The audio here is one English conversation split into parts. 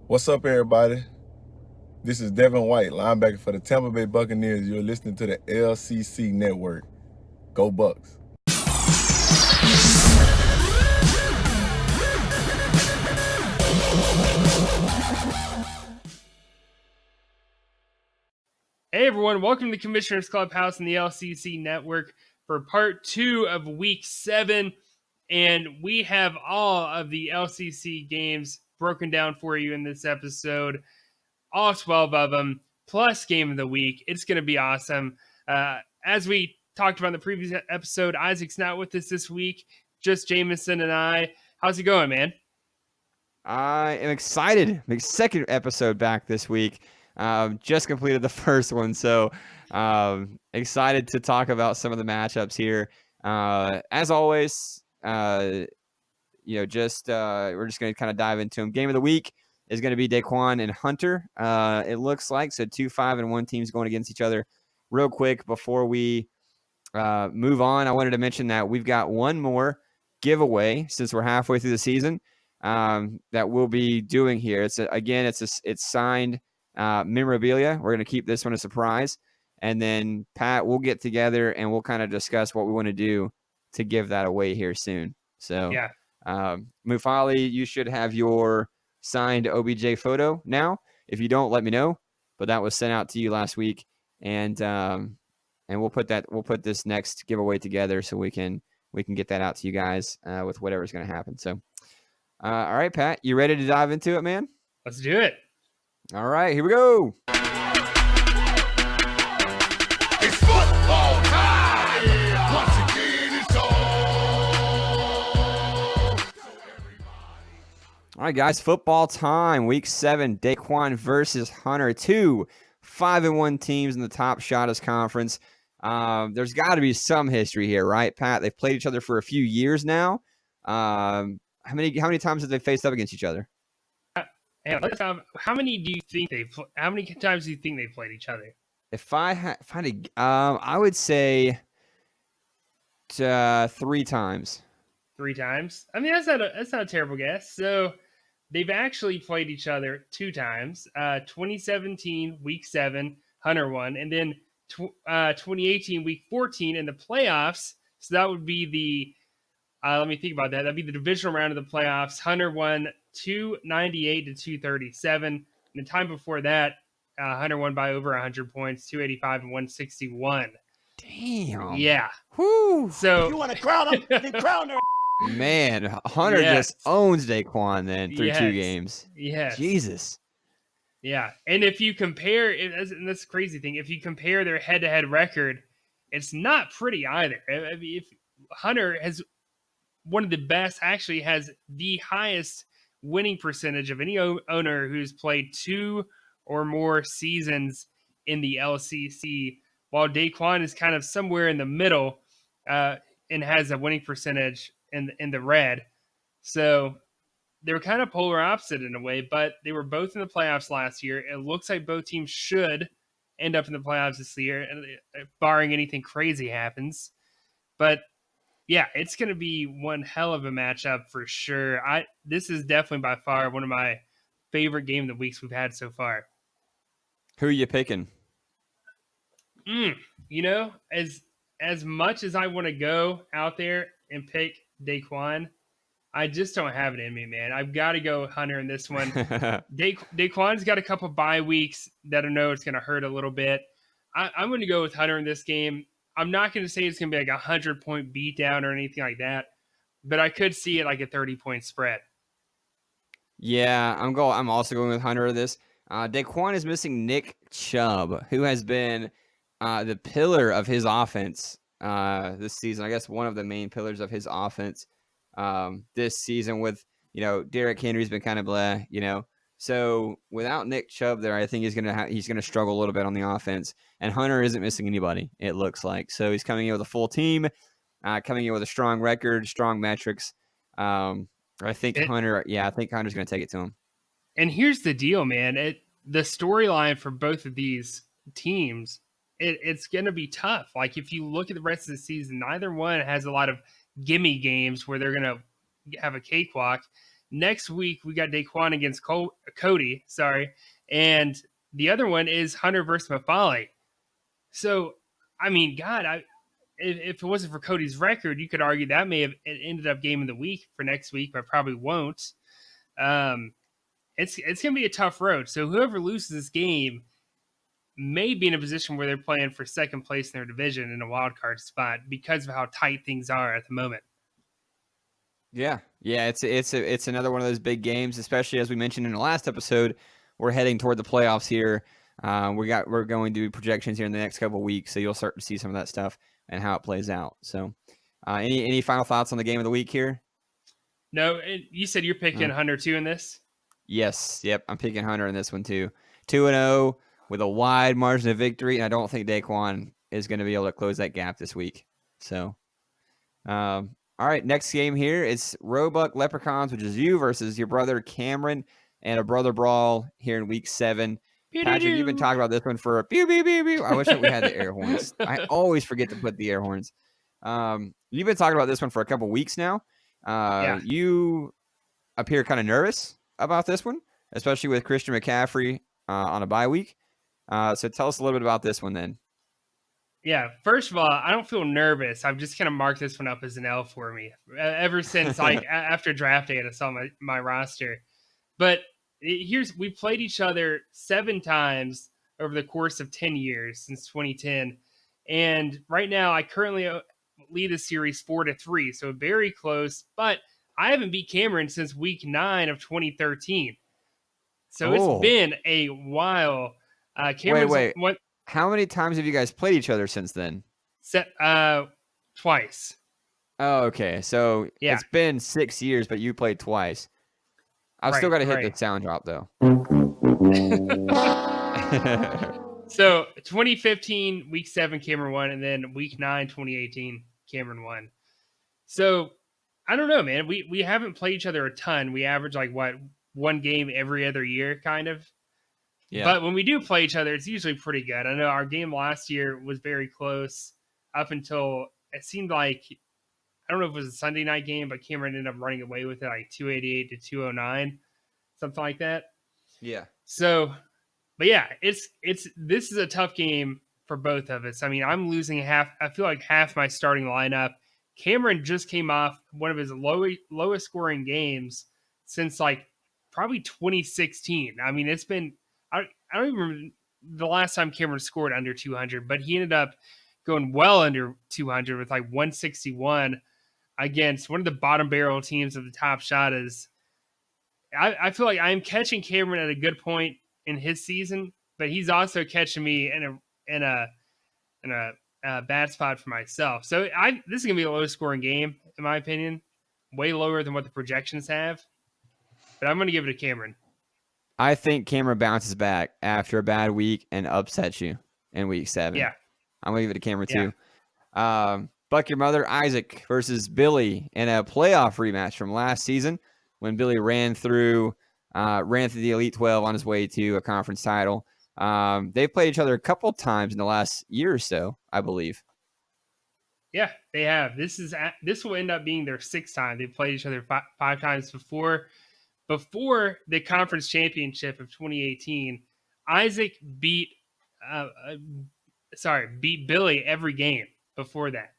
What's up, everybody? This is Devin White, linebacker for the Tampa Bay Buccaneers. You're listening to the LCC Network. Go Bucks. Hey everyone, welcome to the Commissioner's Clubhouse and the LCC Network for part 2 of Week 7. And we have all of the LCC games broken down for you in this episode. All 12 of them, plus Game of the Week. It's going to be awesome. As we talked about in the previous episode, Isaac's not with us this week, just Jameson and I. How's it going, man? I am excited. My second episode back this week. Just completed the first one, so excited to talk about some of the matchups here. As always, we're just going to kind of dive into them. Game of the week is going to be Daquan and Hunter. It looks like so 2-5-1 teams going against each other. Real quick before we move on, I wanted to mention that we've got one more giveaway since we're halfway through the season. That we'll be doing here. It's signed memorabilia. We're going to keep this one a surprise. And then Pat, we'll get together and we'll kind of discuss what we want to do to give that away here soon. So Yeah. Mufali, you should have your signed OBJ photo now. If you don't, let me know. But that was sent out to you last week. And we'll put this next giveaway together so we can get that out to you guys with whatever's going to happen. So all right, Pat, you ready to dive into it, man? Let's do it. All right, here we go. It's football time! Once again, it's All right, guys, football time. Week 7, Daquan versus Hunter. 2 5-1 teams in the Top Shotters Conference. There's got to be some history here, right, Pat? They've played each other for a few years now. How many times have they faced up against each other? How many do you think how many times do you think they played each other? If I I would say 3 times. 3 times? I mean, that's not a terrible guess. So they've actually played each other 2 times. 2017 Week 7, Hunter won, and then 2018 Week 14 in the playoffs. So that would be the let me think about that. That'd be the divisional round of the playoffs. Hunter won 298 to 237. And the time before that, Hunter won by over 100 points, 285 and 161. Damn. Yeah. Whoo. So you want to crown him? Then crown her. Man, Hunter just owns Daquan then through 2 games. Yes. Jesus. Yeah. And if you compare, and that's the crazy thing, if you compare their head-to-head record, it's not pretty either. I mean, if Hunter has one of the best, actually has the highest winning percentage of any owner who's played 2 or more seasons in the LCC, while Daquan is kind of somewhere in the middle and has a winning percentage in the red. So they're kind of polar opposite in a way, but they were both in the playoffs last year. It looks like both teams should end up in the playoffs this year, barring anything crazy happens. But yeah, it's going to be one hell of a matchup for sure. This is definitely by far one of my favorite game of the weeks we've had so far. Who are you picking? As much as I want to go out there and pick Daquan, I just don't have it in me, man. I've got to go Hunter in this one. Daquan's got a couple bye weeks that I know it's going to hurt a little bit. I'm going to go with Hunter in this game. I'm not going to say it's going to be like 100-point beatdown or anything like that, but I could see it like a 30-point spread. Yeah, I'm also going with Hunter this. Daquan is missing Nick Chubb, who has been the pillar of his offense this season. I guess one of the main pillars of his offense this season. With Derrick Henry's been kind of blah, So without Nick Chubb there, I think he's gonna struggle a little bit on the offense. And Hunter isn't missing anybody, it looks like. So he's coming in with a full team, coming in with a strong record, strong metrics. I think Hunter's going to take it to him. And here's the deal, man. The storyline for both of these teams, it's going to be tough. Like, if you look at the rest of the season, neither one has a lot of gimme games where they're going to have a cakewalk. Next week, we got Daquan against Cody. Sorry. And the other one is Hunter versus Mafali. So, I mean, God, if it wasn't for Cody's record, you could argue that may have ended up game of the week for next week, but probably won't. It's going to be a tough road. So whoever loses this game may be in a position where they're playing for second place in their division in a wild card spot because of how tight things are at the moment. Yeah, it's another one of those big games, especially as we mentioned in the last episode. We're heading toward the playoffs here. We're going to do projections here in the next couple of weeks, so you'll start to see some of that stuff and how it plays out. So, any final thoughts on the game of the week here? No, you said you're picking Hunter too in this. Yes, yep, I'm picking Hunter in this one too. 2-0 with a wide margin of victory, and I don't think Daquan is going to be able to close that gap this week. So, all right, next game here is Roebuck Leprechauns, which is you versus your brother Cameron, and a brother brawl here in week 7. Patrick, you've been talking about this one for a pew, pew, pew, pew. I wish that we had the air horns. I always forget to put the air horns. You've been talking about this one for a couple weeks now. You appear kind of nervous about this one, especially with Christian McCaffrey on a bye week. So tell us a little bit about this one then. Yeah, first of all, I don't feel nervous. I've just kind of marked this one up as an L for me ever since like after draft day I saw my roster. But we played each other 7 times over the course of 10 years since 2010. And right now I currently lead the series 4-3. So very close, but I haven't beat Cameron since week 9 of 2013. So it's been a while. Wait. How many times have you guys played each other since then? Twice. Oh, okay. So it's been 6 years, but you played twice. I've still got to hit the sound drop, though. So 2015, week 7, Cameron won, and then week 9, 2018, Cameron won. So I don't know, man. We haven't played each other a ton. We average like one game every other year, kind of. Yeah. But when we do play each other, it's usually pretty good. I know our game last year was very close up until it seemed like, I don't know if it was a Sunday night game, but Cameron ended up running away with it like 288 to 209, something like that. Yeah. So, but yeah, this is a tough game for both of us. I mean, I'm losing I feel like half my starting lineup. Cameron just came off one of his lowest scoring games since like probably 2016. I mean, it's been, I don't even remember the last time Cameron scored under 200, but he ended up going well under 200 with like 161 against one of the bottom barrel teams of the top shot. I feel like I'm catching Cameron at a good point in his season, but he's also catching me in a bad spot for myself. So this is gonna be a low scoring game in my opinion, way lower than what the projections have. But I'm gonna give it to Cameron. I think Cameron bounces back after a bad week and upsets you in week 7. Yeah. I'm going to give it to Cameron too. Buck Your Mother, Isaac versus Billy in a playoff rematch from last season when Billy ran through the Elite 12 on his way to a conference title. They've played each other a couple times in the last year or so, I believe. Yeah, they have. This will end up being their 6th time. They've played each other 5 times before. Before the conference championship of 2018, Isaac beat Billy every game before that.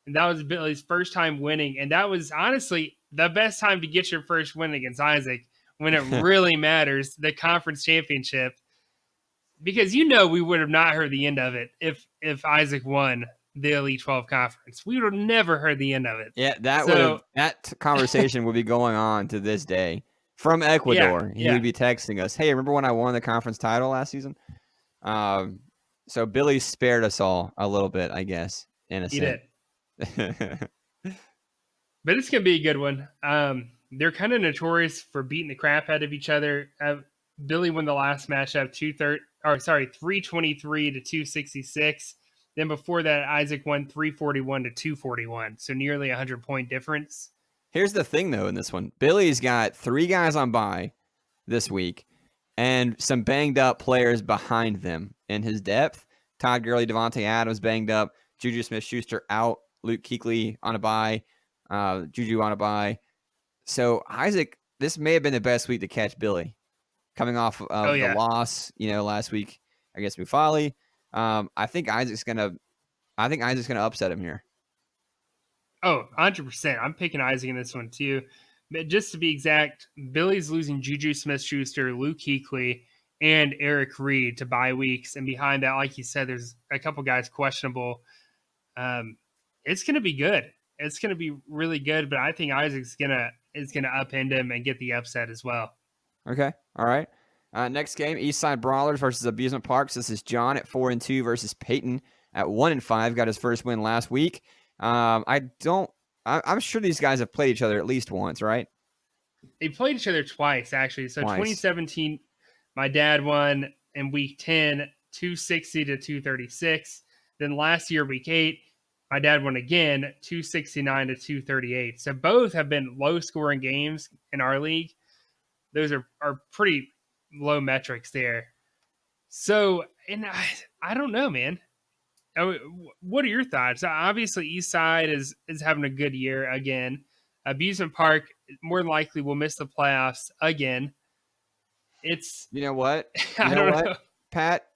And that was Billy's first time winning. And that was honestly the best time to get your first win against Isaac when it really matters, the conference championship. Because we would have not heard the end of it if Isaac won the Elite 12 conference. We would have never heard the end of it. Yeah, that conversation would be going on to this day. From Ecuador, he would be texting us, "Hey, remember when I won the conference title last season?" So Billy spared us all a little bit, I guess. He did. But it's gonna be a good one. They're kind of notorious for beating the crap out of each other. Billy won the last matchup 323 to 266. Then before that, Isaac won 341 to 241. So nearly 100-point difference. Here's the thing, though, in this one. Billy's got 3 guys on bye this week and some banged-up players behind them in his depth. Todd Gurley, Devontae Adams banged up. Juju Smith-Schuster out. Luke Kuechly on a bye. Juju on a bye. So Isaac this may have been the best week to catch Billy, coming off of the loss, last week against Mufali. I think Isaac's gonna upset him here. Oh, 100%. I'm picking Isaac in this one too. But just to be exact, Billy's losing Juju Smith-Schuster, Luke Kuechly, and Eric Reed to bye weeks. And behind that, like you said, there's a couple guys questionable. It's going to be good. It's going to be really good, but I think Isaac's is gonna upend him and get the upset as well. Okay. All right. Next game, Eastside Brawlers versus Abusement Parks. This is John at 4-2 versus Peyton at 1-5. Got his first win last week. I'm sure these guys have played each other at least once, right? They played each other twice, actually. So 2017, my dad won in week 10, 260 to 236. Then last year, week 8, my dad won again, 269 to 238. So both have been low-scoring games in our league. Those are pretty low metrics there. So, and I don't know, man. What are your thoughts? Obviously, Eastside is having a good year again. Abusement Park more than likely will miss the playoffs again. It's you know what? I don't know, Pat.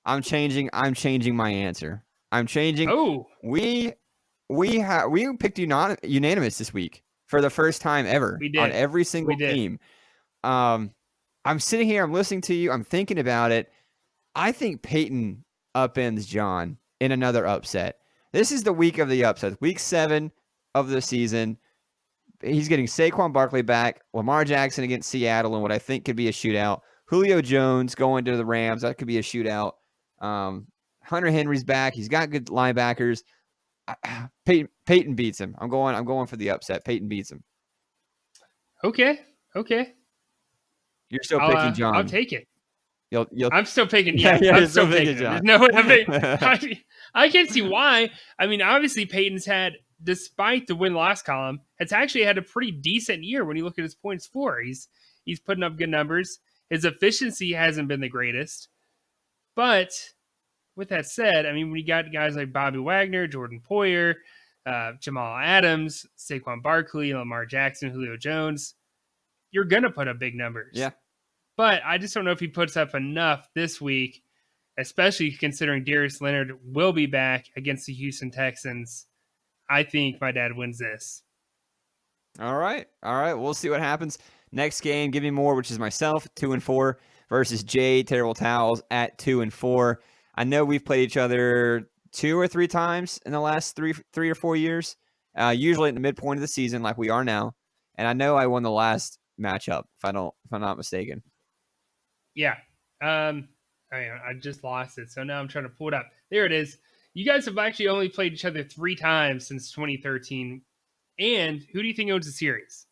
I'm changing my answer. I'm changing. Oh, we picked unanimous this week for the first time ever on every single team. I'm sitting here. I'm listening to you. I'm thinking about it. I think Peyton upends John in another upset. This is the week of the upsets. Week 7 of the season. He's getting Saquon Barkley back, Lamar Jackson against Seattle, and what I think could be a shootout. Julio Jones going to the Rams. That could be a shootout. Hunter Henry's back. He's got good linebackers. Peyton beats him. I'm going for the upset. Peyton beats him. Okay. You're still picking John. I'll take it. I'm still picking. Yeah, I'm still taking John. No, I can't see why. I mean, obviously Peyton's had, despite the win-loss column, has actually had a pretty decent year when you look at his points for. He's putting up good numbers. His efficiency hasn't been the greatest. But with that said, I mean, when you got guys like Bobby Wagner, Jordan Poyer, Jamal Adams, Saquon Barkley, Lamar Jackson, Julio Jones, you're going to put up big numbers. Yeah. But I just don't know if he puts up enough this week, especially considering Darius Leonard will be back against the Houston Texans. I think my dad wins this. All right. We'll see what happens. Next game, Give Me More, which is myself, 2-4, versus Jay Terrible Towels at 2-4. I know we've played each other 2 or 3 times in the last three or 4 years, usually at the midpoint of the season like we are now. And I know I won the last matchup, if I'm not mistaken. Yeah. I just lost it. So now I'm trying to pull it up. There it is. You guys have actually only played each other 3 times since 2013. And who do you think owns the series?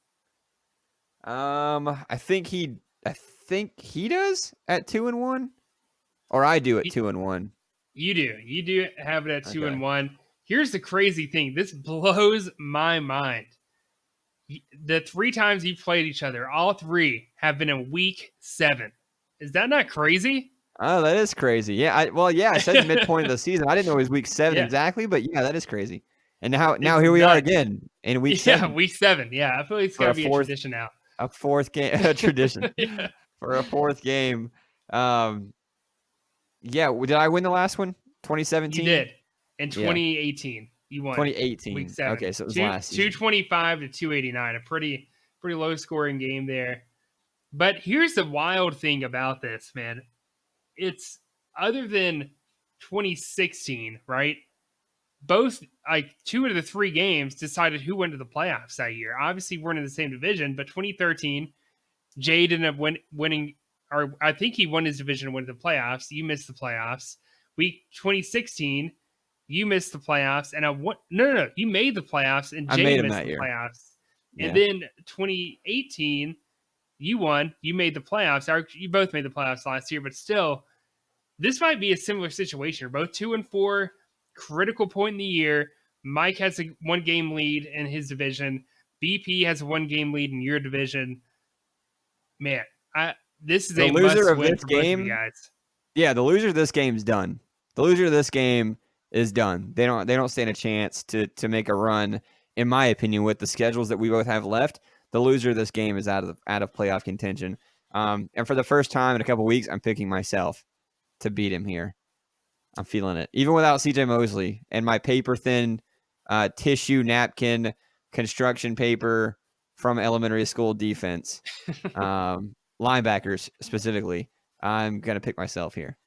I think he does at 2-1, or I do at 2-1. You do have it at 2-1. Here's the crazy thing. This blows my mind. The 3 times you've played each other, all 3 have been in week 7. Is that not crazy? Oh, that is crazy. Yeah. I said the midpoint of the season. I didn't know it was week 7 exactly, but yeah, that is crazy. And now here we are again in week 7. Yeah, week 7. Yeah, I feel like it's got to be a tradition now. A 4th game, a tradition Yeah. for a 4th game. Yeah. Did I win the last one? 2017? You did. In 2018, you won. 2018. Week 7. Okay, so it was last season. 225 to 289. A pretty low scoring game there. But here's the wild thing about this, man. It's other than 2016, right? Both, like 2 of the 3 games decided who went to the playoffs that year. Obviously, we're in the same division, but 2013, Jay didn't have winning, or I think he won his division and went to the playoffs. You missed the playoffs. Week 2016, you missed the playoffs, and no, you made the playoffs, and Jay missed the playoffs. Yeah. And then 2018, you won. You made the playoffs. You both made the playoffs last year, but still, this might be a similar situation. We're both 2-4, critical point in the year. Mike has a 1-game lead in his division. BP has a 1-game lead in your division. Man, this is the a loser must of win this for both game. of you guys. Yeah, the loser of this game is done. The loser of this game is done. They don't stand a chance to make a run, in my opinion, with the schedules that we both have left. the loser of this game is out of playoff contention. And for the first time in a couple weeks, I'm picking myself to beat him here. I'm feeling it, even without CJ Mosley and my paper thin tissue napkin construction paper from elementary school defense, linebackers specifically. I'm gonna pick myself here.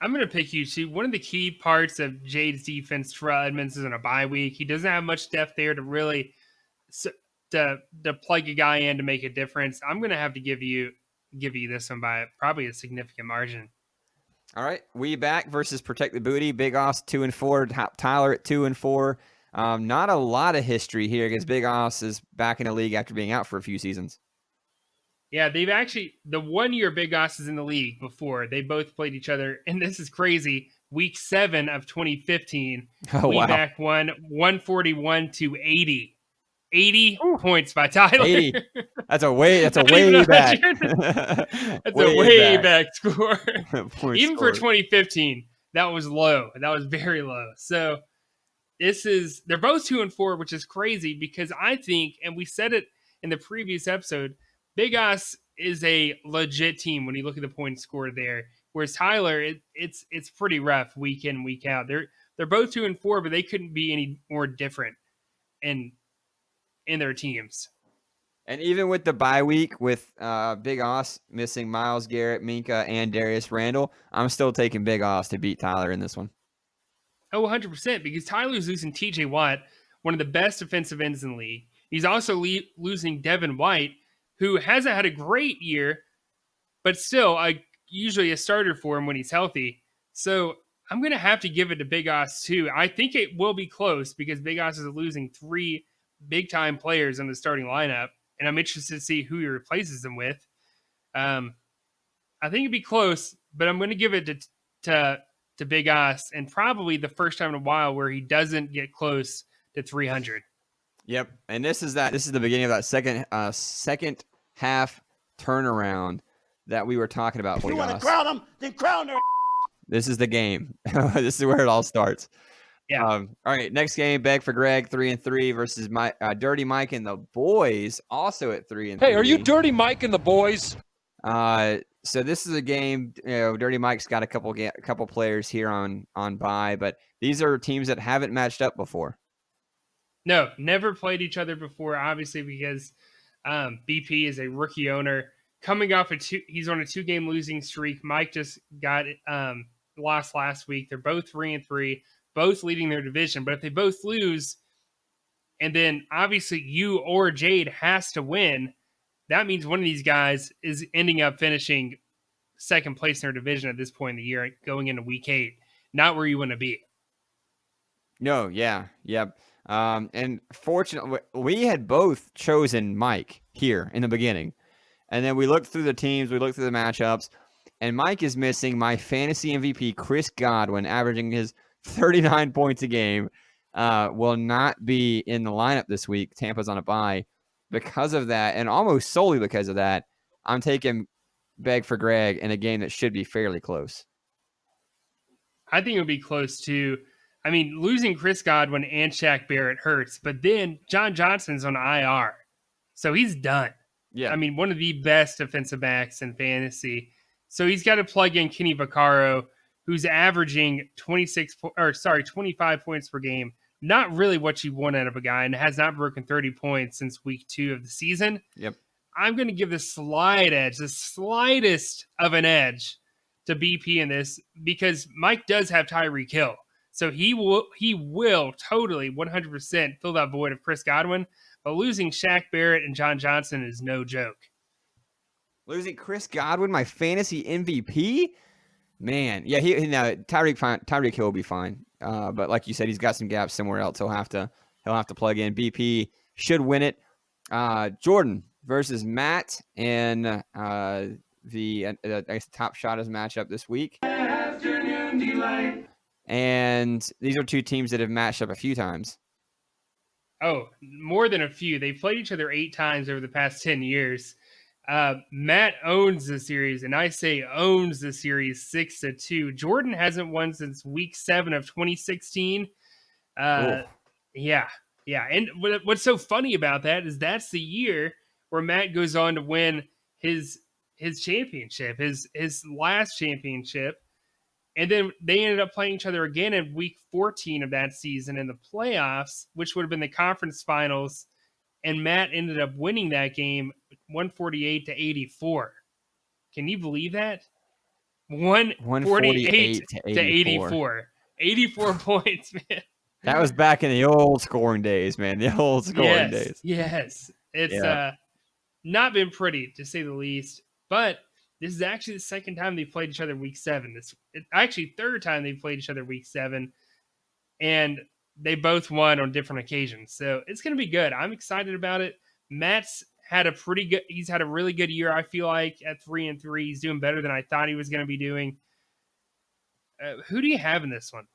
I'm going to pick you too. One of the key parts of Jade's defense, Terrell Edmonds, is in a bye week. He doesn't have much depth there to really to plug a guy in to make a difference. I'm going to have to give you this one by probably a significant margin. All right, we back versus Protect the Booty. Big Oss 2-4, Tyler at 2-4. Not a lot of history here because Big Oss is back in the league after being out for a few seasons. Yeah, they've actually, the 1 year Big Oss is in the league before, they both played each other, and this is crazy. Week 7 of 2015, back won 141-80. 80 points by Tyler. 80. That's a way back. That's a way back score. Even scored. for 2015, that was low. That was very low. So they're both 2-4, which is crazy because I think, and we said it in the previous episode, Big Oss is a legit team when you look at the points scored there. Whereas Tyler, it's pretty rough week in, week out. They're both 2-4, but they couldn't be any more different in their teams. And even with the bye week, with Big Oss missing Myles Garrett, Minka, and Darius Randall, I'm still taking Big Oss to beat Tyler in this one. Oh, 100%, because Tyler's losing TJ Watt, one of the best defensive ends in the league. He's also losing Devin White, who hasn't had a great year, but still usually a starter for him when he's healthy. So I'm going to have to give it to Big Oss too. I think it will be close because Big Oss is losing 3 big-time players in the starting lineup, and I'm interested to see who he replaces them with. I think it'd be close, but I'm going to give it to Big Oss, and probably the first time in a while where he doesn't get close to 300. Yep, and this is the beginning of that second half turnaround that we were talking about. If you want to crown them, then crown them. This is the game. This is where it all starts. Yeah. All right, next game, Beg for Greg, 3-3 versus Dirty Mike and the boys, also at 3-3. Hey, are you Dirty Mike and the boys? So this is a game. Dirty Mike's got a couple players here on bye, but these are teams that haven't matched up before. No, never played each other before, obviously, because BP is a rookie owner coming off he's on a 2-game losing streak. Mike just got lost last week. They're both 3-3, both leading their division. But if they both lose, and then obviously you or Jade has to win, that means one of these guys is ending up finishing second place in their division at this point in the year, going into week 8. Not where you want to be. No, yeah, yep. And fortunately, we had both chosen Mike here in the beginning. And then we looked through the teams, we looked through the matchups, and Mike is missing my fantasy MVP, Chris Godwin, averaging his 39 points a game, will not be in the lineup this week. Tampa's on a bye. Because of that, and almost solely because of that, I'm taking Beg for Greg in a game that should be fairly close. I think it would be close too. I mean, losing Chris Godwin and Shaq Barrett hurts, but then John Johnson's on IR. So he's done. Yeah. I mean, one of the best defensive backs in fantasy. So he's got to plug in Kenny Vaccaro, who's averaging 25 points per game. Not really what you want out of a guy, and has not broken 30 points since week 2 of the season. Yep. I'm going to give the slightest of an edge to BP in this because Mike does have Tyreek Hill. So he will totally 100% fill that void of Chris Godwin, but losing Shaq Barrett and John Johnson is no joke. Losing Chris Godwin, my fantasy MVP? Man, yeah, Tyreek Hill will be fine. But like you said, he's got some gaps somewhere else. He'll have to plug in. BP should win it. Jordan versus Matt and I guess the Top Shotters matchup this week. And these are two teams that have matched up a few times. Oh, more than a few. They've played each other 8 times over the past 10 years. Matt owns the series, and I say owns the series 6-2. Jordan hasn't won since week 7 of 2016. Yeah. Yeah, and what's so funny about that is that's the year where Matt goes on to win his championship, his last championship, and then they ended up playing each other again in week 14 of that season in the playoffs, which would have been the conference finals, and Matt ended up winning that game 148-84. Can you believe that? 148 148 to to 84. 84. 84 points, man. That was back in the old scoring days, man. The old scoring days. Yes. It's Yeah. not been pretty, to say the least. But this is actually the second time they played each other week 7. It's actually third time they played each other week 7. And they both won on different occasions. So it's going to be good. I'm excited about it. Matt's he's had a really good year, I feel like, at 3-3. He's doing better than I thought he was going to be doing. Who do you have in this one?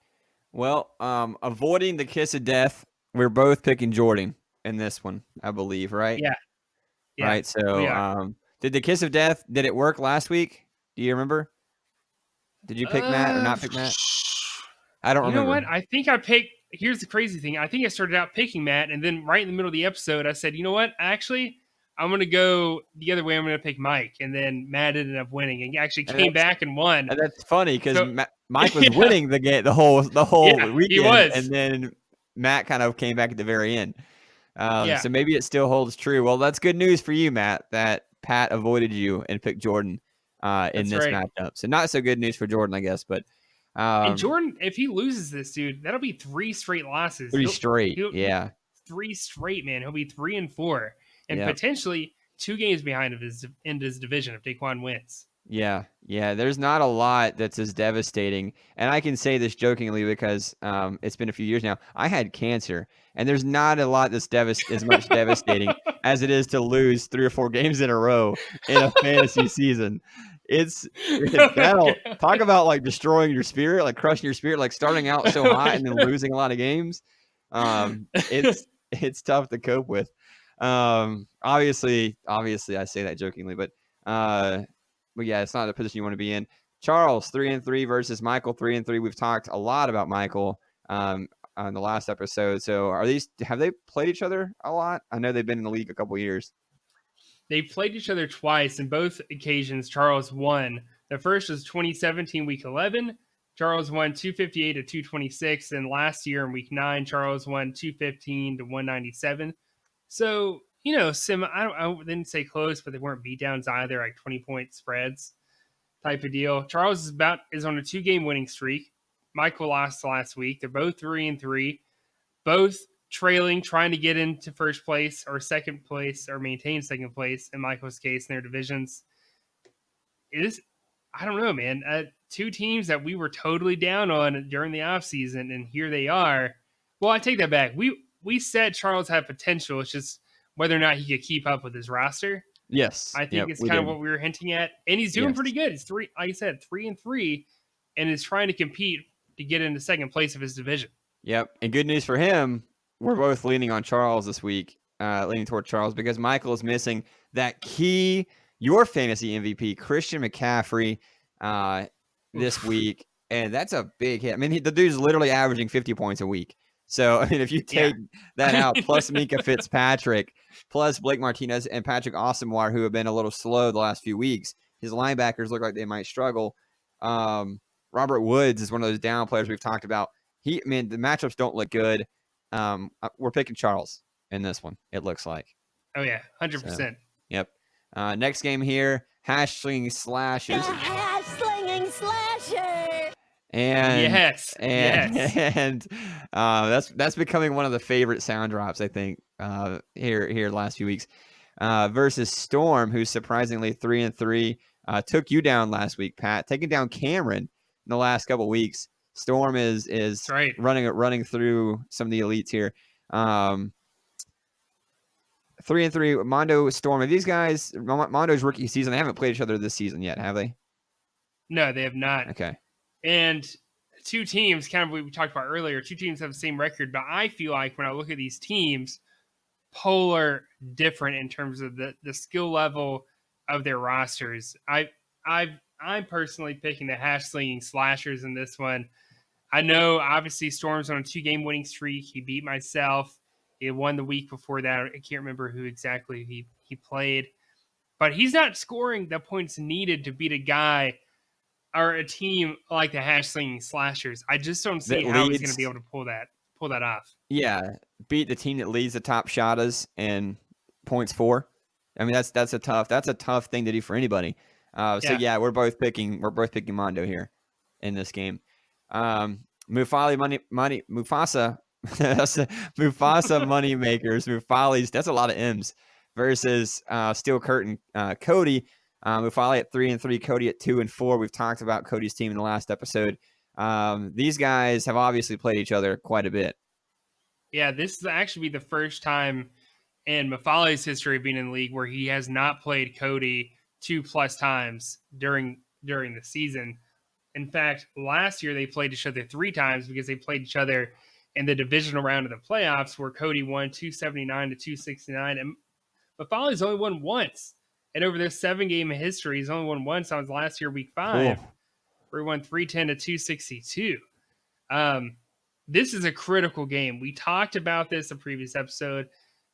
Well, avoiding the kiss of death, we're both picking Jordan in this one, I believe, right? Yeah. Right. So, did the kiss of death, did it work last week? Do you remember? Did you pick Matt or not pick Matt? I don't remember. You know what? I think I picked. Here's the crazy thing. I think I started out picking Matt, and then right in the middle of the episode, I said, you know what? Actually, I'm going to go the other way. I'm going to pick Mike. And then Matt ended up winning and actually came back and won. And that's funny because So- Mike was winning the game, the whole Yeah, weekend. he was. And then Matt kind of came back at the very end. Yeah. So maybe it still holds true. Well, that's good news for you, Matt, that Pat avoided you and picked Jordan in this matchup. So not so good news for Jordan, I guess. But and Jordan, if he loses this, dude, that'll be 3 straight losses. 3 straight. Yeah. 3 straight, man. He'll be 3-4. And Yep. potentially 2 games behind of his division if Daquan wins. Yeah. There's not a lot that's as devastating. And I can say this jokingly because it's been a few years now. I had cancer, and there's not a lot that's as much devastating as it is to lose 3 or 4 games in a row in a fantasy season. That'll talk about like destroying your spirit, like crushing your spirit, like starting out so hot and then losing a lot of games. It's tough to cope with. Obviously, I say that jokingly, but yeah, it's not the position you want to be in. Charles 3-3 versus Michael 3-3. We've talked a lot about Michael on the last episode. So have they played each other a lot? I know they've been in the league a couple years. They played each other twice. In both occasions, Charles won. The first was 2017, week 11. Charles won 258 to 226. And last year in week 9, Charles won 215 to 197. So, I didn't say close, but they weren't beatdowns either, like 20-point spreads type of deal. Charles is on a 2-game winning streak. Michael lost last week. They're both 3-3, both trailing, trying to get into first place or second place or maintain second place in Michael's case in their divisions. I don't know, man. 2 teams that we were totally down on during the offseason, and here they are. Well, I take that back. We said Charles had potential. It's just whether or not he could keep up with his roster. Yes. I think it's kind of what we were hinting at. And he's doing pretty good. He's like I said, 3-3, and is trying to compete to get into second place of his division. Yep. And good news for him, we're both leaning on Charles this week, leaning toward Charles, because Michael is missing that key, your fantasy MVP, Christian McCaffrey, this week. And that's a big hit. I mean, the dude's literally averaging 50 points a week. So, I mean, if you take that out, plus Minka Fitzpatrick, plus Blake Martinez and Patrick Ossenwar, who have been a little slow the last few weeks, his linebackers look like they might struggle. Robert Woods is one of those down players we've talked about. The matchups don't look good. We're picking Charles in this one, it looks like. Oh, yeah, 100%. So, yep. Next game here, Hash Slinging Slashes. The Hash Slinging Slasher! And yes. That's becoming one of the favorite sound drops, I think, here the last few weeks. Versus Storm, who's surprisingly 3-3, took you down last week, Pat, taking down Cameron in the last couple weeks. Storm is right. running through some of the elites here. 3-3, Mondo, Storm. Are these guys, Mondo's rookie season, they haven't played each other this season yet, have they? No, they have not. Okay. And 2 teams, kind of what we talked about earlier, 2 teams have the same record, but I feel like when I look at these teams, polar different in terms of the skill level of their rosters. I'm personally picking the Hash Slinging Slashers in this one. I know, obviously, Storm's on a 2-game winning streak. He beat myself. He won the week before that. I can't remember who exactly he played, but he's not scoring the points needed to beat a guy or a team like the Hash Slinging Slashers. I just don't see That how he's going to be leads, able to pull that off. yeah, beat the team that leads the top shotas in points for. I mean, that's a tough thing to do for anybody. So Yeah. yeah, we're both picking Mondo here in this game. Mufasa Mufasa money makers, Mufali's, that's a lot of M's, versus Steel Curtain Cody. Mufali at 3-3, Cody at 2-4. We've talked about Cody's team in the last episode. These guys have obviously played each other quite a bit. Yeah, this is actually the first time in Mafali's history of being in the league where he has not played Cody 2+ times during the season. In fact, last year they played each other 3 times because they played each other in the divisional round of the playoffs where Cody won 279 to 269, and Mafali's only won once. And over this 7-game history, he's only won once on his last year, week 5, where he won 310 to 262. This is a critical game. We talked about this in a previous episode.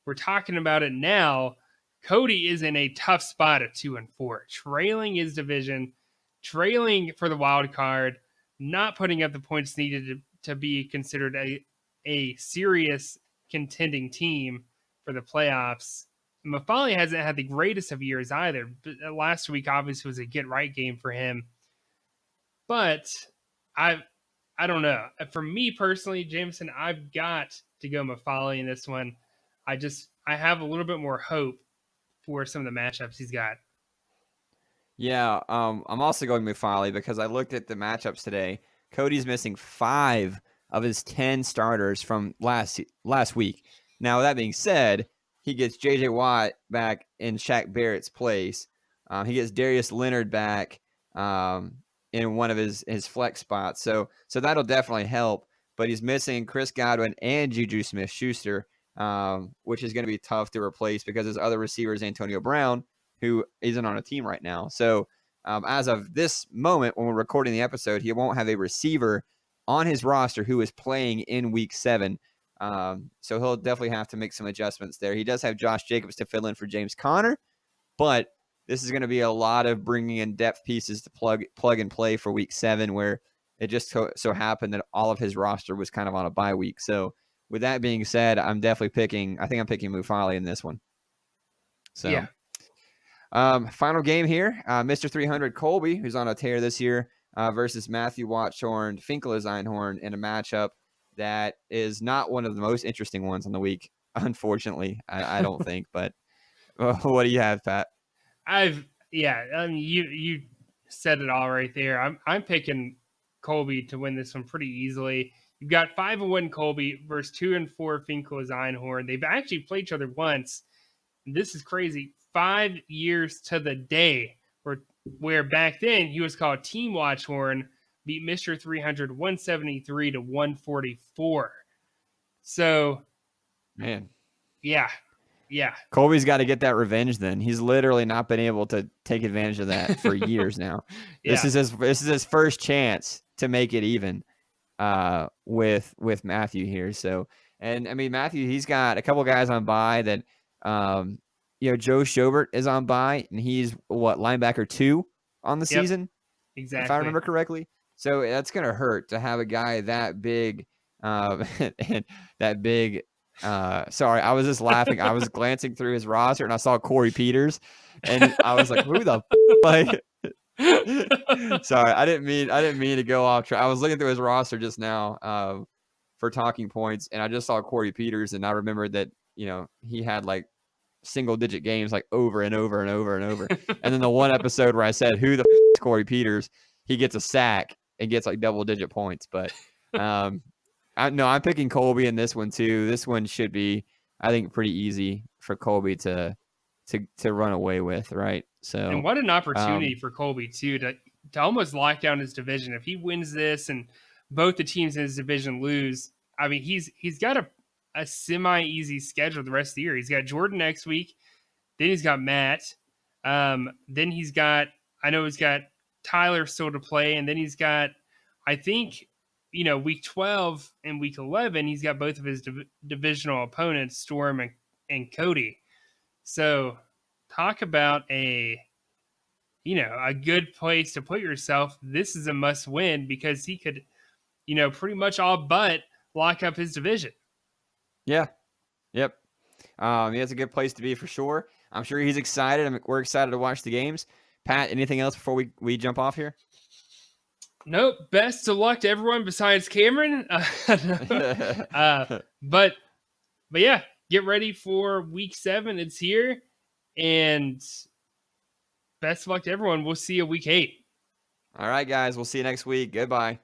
We're talking about it now. Cody is in a tough spot at 2-4, trailing his division, trailing for the wild card, not putting up the points needed to be considered a serious contending team for the playoffs. Mafali hasn't had the greatest of years either. But last week obviously was a get right game for him. But I don't know. For me personally, Jameson, I've got to go Mafali in this one. I have a little bit more hope for some of the matchups he's got. Yeah, I'm also going Mufali because I looked at the matchups today. Cody's missing 5 of his 10 starters from last week. Now, with that being said, he gets J.J. Watt back in Shaq Barrett's place. He gets Darius Leonard back in one of his flex spots. So that'll definitely help. But he's missing Chris Godwin and Juju Smith-Schuster, which is going to be tough to replace because his other receiver is Antonio Brown, who isn't on a team right now. So as of this moment, when we're recording the episode, he won't have a receiver on his roster who is playing in week 7. So he'll definitely have to make some adjustments there. He does have Josh Jacobs to fill in for James Conner, but this is going to be a lot of bringing in depth pieces to plug and play for week 7, where it just so happened that all of his roster was kind of on a bye week. So with that being said, I'm picking Mufali in this one. So yeah. Final game here, Mr. 300 Colby, who's on a tear this year, versus Matthew Watchhorn, Finkel Einhorn in a matchup that is not one of the most interesting ones on the week, unfortunately. I don't think, but what do you have, Pat? You said it all right there. I'm picking Colby to win this one pretty easily. You've got 5-1 Colby versus 2-4 Finkel Einhorn. They've actually played each other once. This is crazy. 5 years to the day where back then he was called Team Watchhorn, beat Mr. 300 173 to 144. So, man, yeah. Colby's got to get that revenge then. He's literally not been able to take advantage of that for years now. Yeah. This is his first chance to make it even with Matthew here. So, and I mean, Matthew, he's got a couple guys on bye that Joe Schobert is on bye, and he's linebacker 2 on the season, exactly, if I remember correctly. So that's gonna hurt to have a guy that big, and that big. Sorry, I was just laughing. I was glancing through his roster and I saw Corey Peters, and I was like, "Who the like?" Sorry, I didn't mean to go off track. I was looking through his roster just now for talking points, and I just saw Corey Peters, and I remembered that he had like single-digit games like over and over and over and over. And then the one episode where I said, "Who the is Corey Peters?" He gets a sack and gets like double-digit points, but. I'm picking Colby in this one too. This one should be, I think, pretty easy for Colby to run away with, right? So, and what an opportunity for Colby too to almost lock down his division. If he wins this and both the teams in his division lose, I mean, he's got a semi-easy schedule the rest of the year. He's got Jordan next week, then he's got Matt, then he's got Tyler still to play, and then he's got, I think, week 12 and week 11, he's got both of his divisional opponents, Storm and Cody. So talk about a good place to put yourself. This is a must win because he could, pretty much all but lock up his division. Yeah. Yep. It's a good place to be for sure. I'm sure he's excited. We're excited to watch the games. Pat, anything else before we jump off here? Nope. Best of luck to everyone besides Cameron. But yeah, get ready for week 7. It's here. And best of luck to everyone. We'll see you week 8. All right, guys. We'll see you next week. Goodbye.